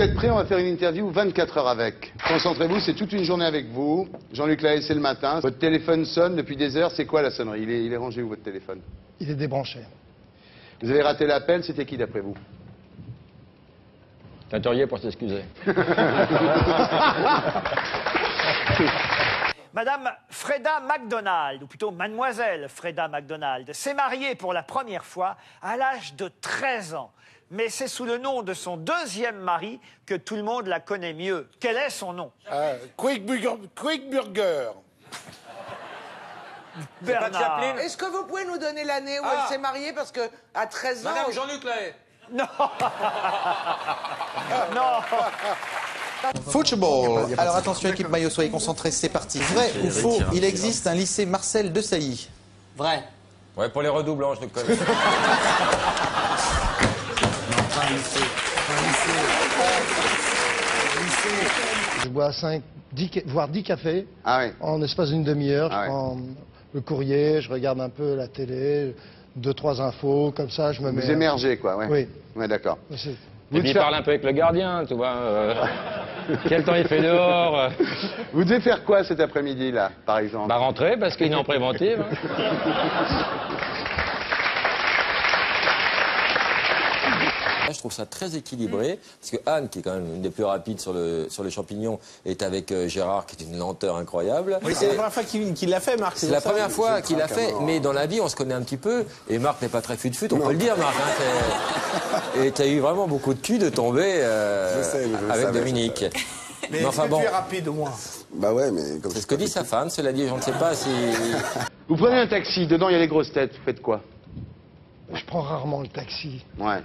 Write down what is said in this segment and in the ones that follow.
êtes prêts, on va faire une interview 24 heures avec. Concentrez-vous, c'est toute une journée avec vous. Jean-Luc Lahaye, c'est le matin. Votre téléphone sonne depuis des heures. C'est quoi la sonnerie? Il est rangé où, votre téléphone? Il est débranché. Vous avez raté l'appel, c'était qui d'après vous? Teinturier pour s'excuser. Madame Freda McDonald, ou plutôt Mademoiselle Freda McDonald, s'est mariée pour la première fois à l'âge de 13 ans. Mais c'est sous le nom de son deuxième mari que tout le monde la connaît mieux. Quel est son nom? Quick Burger. Bernard. Est-ce que vous pouvez nous donner l'année où elle s'est mariée? Parce que à 13 ans... Madame Jean-Luc Lahaye. Non. Non. Football. Alors attention équipe maillot, soyez concentrés, c'est parti. Vrai ou faux, il existe un lycée Marcel Desailly? Vrai. Ouais, pour les redoublants, je le connais. Je bois 5, 10, voire 10 cafés en espace d'une demi-heure. Je prends le courrier, je regarde un peu la télé, 2-3 infos, comme ça je me mets... Vous émergez, quoi, ouais. Oui. Ouais, d'accord. Et puis il parle un peu avec le gardien, tu vois. Quel temps il fait dehors Vous devez faire quoi cet après-midi, là, par exemple? Bah rentrer, parce qu'il est en préventive. Je trouve ça très équilibré, parce que Anne, qui est quand même une des plus rapides sur les champignons, est avec Gérard, qui est une lenteur incroyable. Oui, c'est la première fois qu'il l'a fait, Marc. C'est la première fois qu'il l'a fait, mais dans la vie, on se connaît un petit peu, et Marc n'est pas très fut-fut, on peut le dire, Marc. Hein, et tu as eu vraiment beaucoup de cul de tomber avec Dominique. Mais enfin bon. Tu es rapide au moins. Bah ouais, mais... C'est ce que dit sa femme, cela dit, je ne sais pas si... Vous prenez un taxi, dedans il y a les grosses têtes, vous faites quoi? Je prends rarement le taxi. Ouais.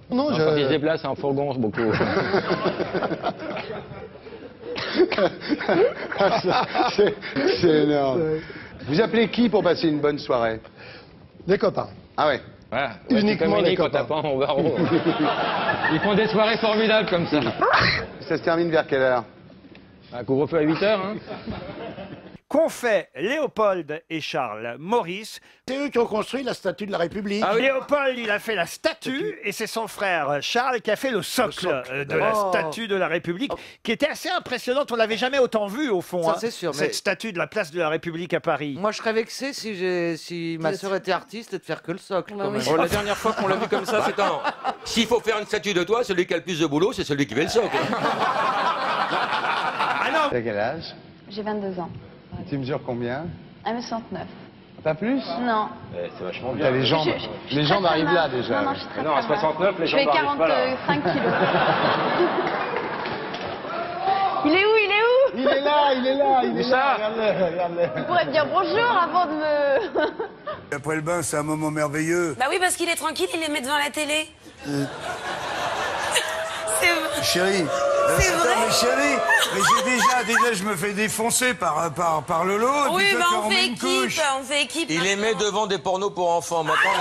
Non, Quand il se déplace en fourgon, c'est beaucoup. C'est énorme. Vous appelez qui pour passer une bonne soirée? Des copains. Ah ouais? Voilà. Uniquement les copains. Tapant au barreau. Ils font des soirées formidables comme ça. Ça se termine vers quelle heure? Un couvre-feu à 8 heures, hein. Qu'ont fait Léopold et Charles Maurice? C'est eux qui ont construit la statue de la République. Ah oui. Léopold, il a fait la statue, et c'est son frère Charles qui a fait le socle de la statue de la République, qui était assez impressionnante. On l'avait jamais autant vue, au fond. Ça, c'est sûr. Cette statue de la place de la République à Paris. Moi, je serais vexé si ma sœur était artiste et de faire que le socle. Quand même. Oh, la dernière fois qu'on l'a vu comme ça, c'est un... S'il faut faire une statue de toi, celui qui a le plus de boulot, c'est celui qui fait le socle. Ah non. T'as quel âge? J'ai 22 ans. Tu mesures combien? 1m69. Pas plus? Non. C'est vachement bien. Les jambes arrivent là déjà. Non, je suis très Non, à 69, les Je jambes fais n'arrivent pas là. 45 kilos. Il est où? Il est où? Il est là, il est là, il est là. Regarde-le. Vous pourrez me dire bonjour avant de me... Après le bain, c'est un moment merveilleux. Bah oui, parce qu'il est tranquille, il les met devant la télé. C'est vrai. Chérie. C'est vrai. Mais chérie, mais j'ai déjà je me fais défoncer par Lolo. Et Oui, puis toi, bah tu on remets fait une équipe, couche. on fait équipe. Il les met devant des pornos pour enfants. Maintenant,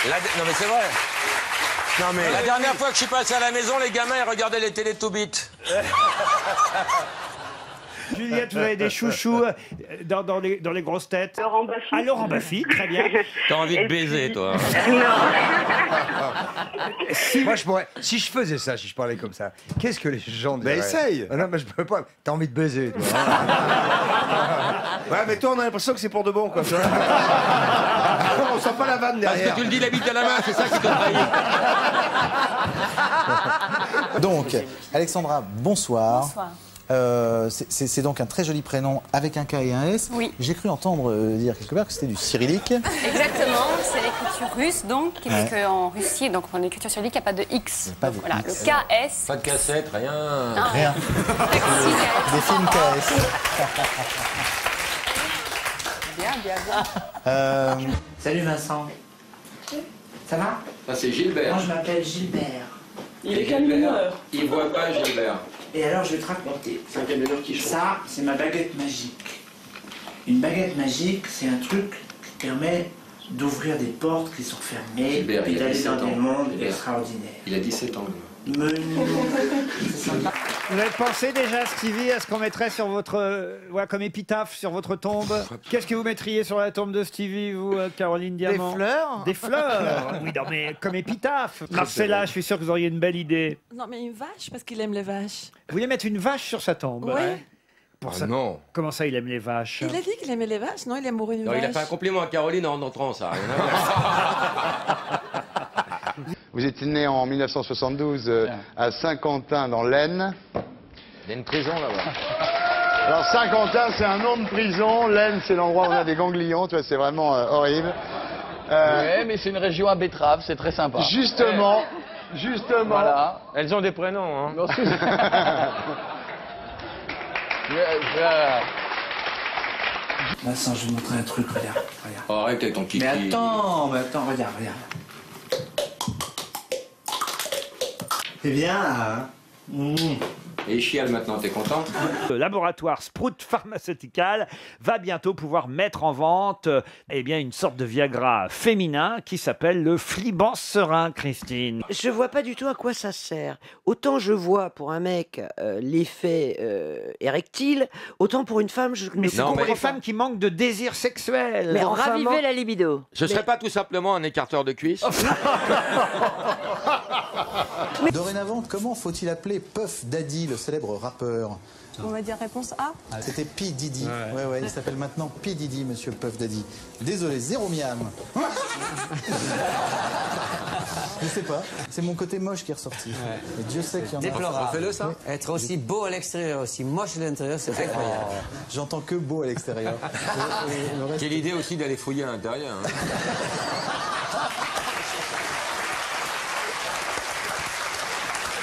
Non mais c'est vrai. Non mais... La dernière fois que je suis passé à la maison, les gamins, ils regardaient les télés Toubit. Juliette, vous avez des chouchous dans les grosses têtes? Laurent Baffy. Ah, Laurent Baffy, très bien. T'as envie de baiser, toi. Moi, je pourrais... Si je faisais ça, si je parlais comme ça, qu'est-ce que les gens diraient? Mais essaye. Ah non, mais je peux pas. T'as envie de baiser, toi. Ouais, mais toi, on a l'impression que c'est pour de bon, quoi. On sent pas la vanne derrière. Parce que tu le dis la bite à la main, c'est ça qui te trahit. Donc, Alexandra, bonsoir. Bonsoir. C'est donc un très joli prénom avec un K et un S. Oui. J'ai cru entendre dire quelque part que c'était du cyrillique. Exactement, c'est l'écriture russe, donc, qui fait qu'en Russie, donc en écriture cyrillique, il n'y a pas de X. Pas de Donc, voilà, X. le KS. Pas de cassette, rien. Rien. Des films KS. Bien, bien, bien. Salut Vincent. Ça va? Ça c'est Gilbert. Moi, je m'appelle Gilbert. Il est camionneur. Il voit pas Gilbert. Et alors, je vais te raconter. C'est un camionneur qui chante. Ça, c'est ma baguette magique. Une baguette magique, c'est un truc qui permet d'ouvrir des portes qui sont fermées, Hubert, et il a d'aller 17 dans ans. des mondes Hubert. extraordinaires. Il a 17 ans. Mais non. Vous avez pensé déjà, Stevie, à ce qu'on mettrait sur votre, comme épitaphe sur votre tombe? Qu'est-ce que vous mettriez sur la tombe de Stevie, vous, Caroline Diamant? Des fleurs. Des fleurs. Oui, non, mais comme épitaphe. Marcella, je suis sûr que vous auriez une belle idée. Non, mais une vache, parce qu'il aime les vaches. Vous voulez mettre une vache sur sa tombe? Ouais. Pour Ah ça. non. Comment ça, il aime les vaches? Il a dit qu'il aimait les vaches, non? Il est amoureux d'une Non, vache. il a fait un compliment à Caroline en entrant, ça. Rien à voir. Vous étiez né en 1972 à Saint-Quentin dans l'Aisne. Il y a une prison là-bas. Alors Saint-Quentin, c'est un nom de prison. L'Aisne, c'est l'endroit où on a des ganglions. Tu vois, c'est vraiment horrible. Ouais, mais c'est une région à betteraves, c'est très sympa. Justement, justement. Voilà. Elles ont des prénoms, hein. Non, c'est- Vincent, je vais te montrer un truc, regarde. Oh, arrête avec ton kiki. Mais attends, regarde. C'est bien, hein? Et il chiale maintenant, t'es content? Le laboratoire Sprout Pharmaceutical va bientôt pouvoir mettre en vente une sorte de Viagra féminin qui s'appelle le Fliban serein, Christine. Je vois pas du tout à quoi ça sert. Autant je vois pour un mec l'effet érectile, autant pour une femme, je Mais c'est comprends pour les pas. femmes qui manquent de désir sexuel. Mais Enfin, ravivez la libido. Ce serait pas tout simplement un écarteur de cuisse? Dorénavant, comment faut-il appeler Puff Daddy, le célèbre rappeur? On va dire réponse A. C'était P. Diddy. Ouais, il s'appelle maintenant P. Diddy, monsieur Puff Daddy. Désolé, zéro miam. Je sais pas, c'est mon côté moche qui est ressorti. Et Dieu sait qu'il y en a. Déplorable. Refais-le, ça. Être aussi beau à l'extérieur, aussi moche à l'intérieur, c'est incroyable. J'entends que beau à l'extérieur. Et le reste- Quelle idée aussi d'aller fouiller à l'intérieur. Hein.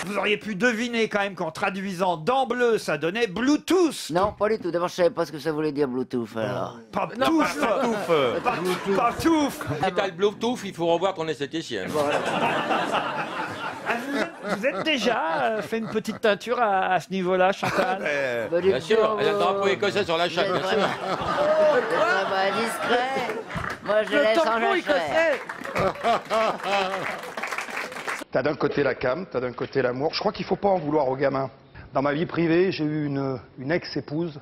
Vous auriez pu deviner quand même qu'en traduisant dans bleu, ça donnait Bluetooth. Non, pas du tout. D'abord, je savais pas ce que ça voulait dire Bluetooth. Alors. Pas touffe. Pas touffe. Si t'as le Bluetooth, il faut revoir ton esthéticien. Ah, vous êtes déjà fait une petite teinture à ce niveau-là, Chantal? Bien sûr, elle a le drapeau écossais sur la chatte, bien sûr. C'est vraiment discret. Moi, je laisse en jachère. T'as d'un côté la cam, t'as d'un côté l'amour. Je crois qu'il faut pas en vouloir aux gamins. Dans ma vie privée, j'ai eu une ex-épouse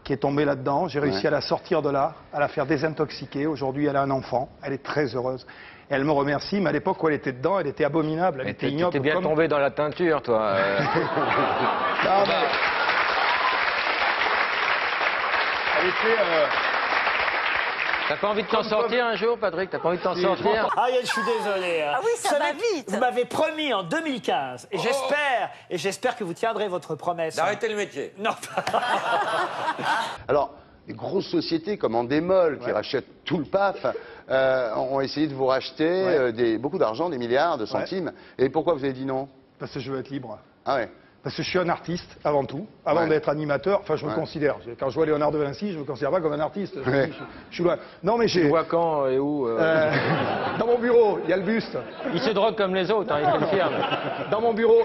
qui est tombée là-dedans. J'ai réussi à la sortir de là, à la faire désintoxiquer. Aujourd'hui, elle a un enfant. Elle est très heureuse. Et elle me remercie, mais à l'époque où elle était dedans, elle était abominable. Elle était ignoble. T'es bien comme... tombé dans la teinture, toi. Non, mais... Elle était... T'as pas envie de t'en sortir un jour, Patrick? T'as pas envie de t'en sortir? Ariel, je suis désolé. Ah oui, ça va vite. Vous m'avez promis en 2015, et j'espère que vous tiendrez votre promesse. D'arrêter le métier. Non. Alors, les grosses sociétés comme Endemol, qui rachètent tout le PAF, ont essayé de vous racheter beaucoup d'argent, des milliards de centimes. Et pourquoi vous avez dit non? Parce que je veux être libre. Ah ouais. Parce que je suis un artiste, avant tout. Avant d'être animateur, enfin, je me considère. Quand je vois Léonard de Vinci, je ne me considère pas comme un artiste. Je suis loin. Non, mais j'ai... Tu vois quand et où Dans mon bureau, il y a le buste. Il se drogue comme les autres, hein, il confirme. Dans mon bureau,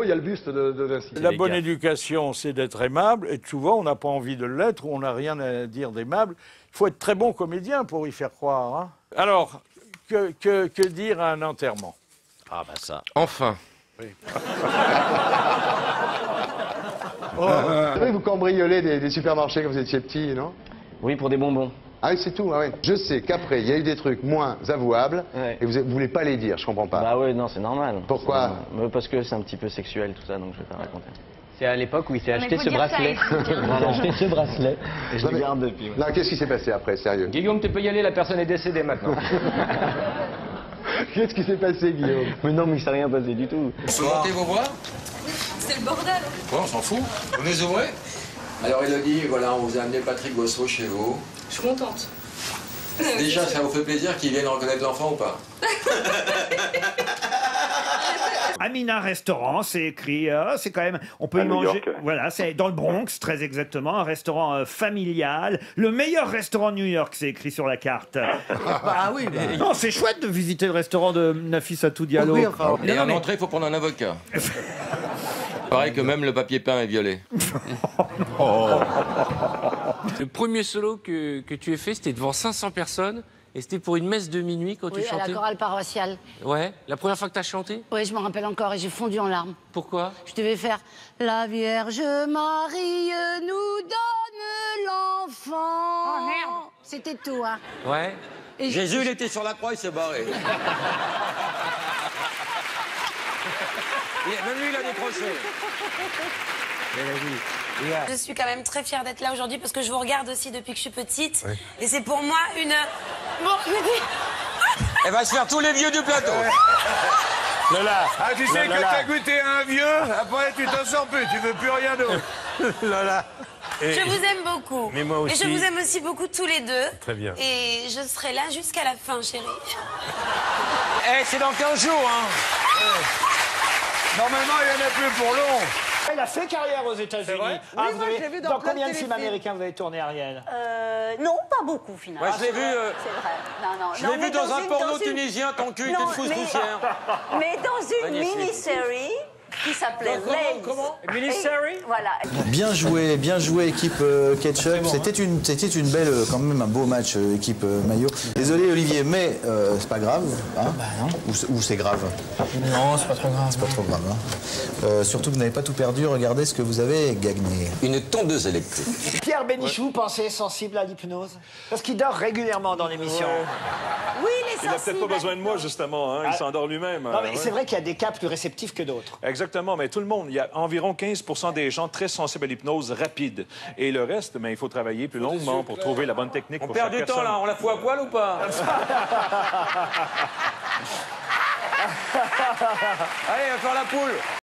il y a le buste de Vinci. La bonne éducation, c'est d'être aimable, et souvent, on n'a pas envie de l'être, ou on n'a rien à dire d'aimable. Il faut être très bon comédien pour y faire croire. Hein. Alors, que dire à un enterrement? Ah bah ça. Enfin. Oui. Vous cambriolez des supermarchés quand vous étiez petit, non? Oui, pour des bonbons. Ah oui, c'est tout, ah oui. Je sais qu'après, il y a eu des trucs moins avouables, et vous voulez pas les dire, je comprends pas. Bah ouais, non, c'est normal. Pourquoi? Parce que c'est un petit peu sexuel tout ça, donc je vais pas raconter. C'est à l'époque où il s'est Non, mais acheté faut ce dire ça, bracelet. il faut dire. Il a acheté ce bracelet et je Non, le mais- garde depuis. ouais. Non, qu'est-ce qui s'est passé après, sérieux? Guillaume, tu peux y aller, la personne est décédée maintenant. Qu'est-ce qui s'est passé, Guillaume? Mais non, mais il s'est rien passé du tout. On peut monter vos bras? C'est le bordel. Ouais, on s'en fout. Vous les ouvrez? Alors, Elodie, voilà, on vous a amené Patrick Boisseau chez vous. Je suis contente. Déjà, ça vous fait plaisir qu'il vienne reconnaître l'enfant ou pas? Amina Restaurant, c'est écrit, c'est quand même, on peut À y New manger. York, ouais. Voilà, c'est dans le Bronx, très exactement, un restaurant familial, le meilleur restaurant de New York, c'est écrit sur la carte. Ah oui, bah. Non, c'est chouette de visiter le restaurant de Nafissatou Diallo. Oui, enfin, Et Non, en mais- entrée, il faut prendre un avocat. Pareil que même le papier peint est violet. Le premier solo que tu as fait, c'était devant 500 personnes Et c'était pour une messe de minuit quand tu Oui, à chantais? la chorale paroissiale. Ouais, la première fois que t'as chanté? Oui, je m'en rappelle encore et j'ai fondu en larmes. Pourquoi? Je devais faire La Vierge Marie nous donne l'enfant. Oh merde. C'était tout, hein. Ouais. Et Jésus, il était sur la croix, il s'est barré. Même lui, il a décroché. Je suis quand même très fière d'être là aujourd'hui parce que je vous regarde aussi depuis que je suis petite. Oui. Et c'est pour moi une... Bon, je me dis... Elle va se faire tous les vieux du plateau. Lola. Ah, tu sais que t'as goûté un vieux, après tu t'en sors plus, tu veux plus rien d'autre. Lola. Je vous aime beaucoup. Mais moi aussi. Et je vous aime aussi beaucoup tous les deux. Très bien. Et je serai là jusqu'à la fin, chérie. Eh, c'est dans 15 jours, hein. Normalement, il n'y en a plus pour long. Elle a fait carrière aux États-Unis. Oui, moi, je l'ai vu dans plein de combien de films téléfilms. américains vous avez tourné, Ariel? Non, pas beaucoup finalement. Moi, je l'ai vu. C'est vrai. Non, non. Je l'ai vu dans un porno tunisien, ton cul était une fausse poussière. Mais dans une mini-série qui s'appelait Legs. Comment? Mini-série. Voilà. Bien joué équipe Ketchup. C'était une belle, quand même un beau match équipe Maillot. Désolé Olivier, mais c'est pas grave, hein? Bah non. Ou c'est grave? Non, c'est pas trop grave. C'est pas trop grave. Hein. Surtout que vous n'avez pas tout perdu. Regardez ce que vous avez gagné. Une tondeuse électrique. Pierre Bénichou, pensez sensible à l'hypnose? Parce qu'il dort régulièrement dans l'émission. Oui, les Il n'a peut-être pas besoin de moi, justement. Hein. Il s'endort lui-même. Non, mais c'est vrai qu'il y a des cas plus réceptifs que d'autres. Exactement, mais tout le monde. Il y a environ 15% des gens très sensibles à l'hypnose rapide. Et le reste, il faut travailler plus longuement pour trouver la bonne technique. On pour perd chaque du temps, personne. là. On la fout à poil ou pas? Allez, on va faire la poule.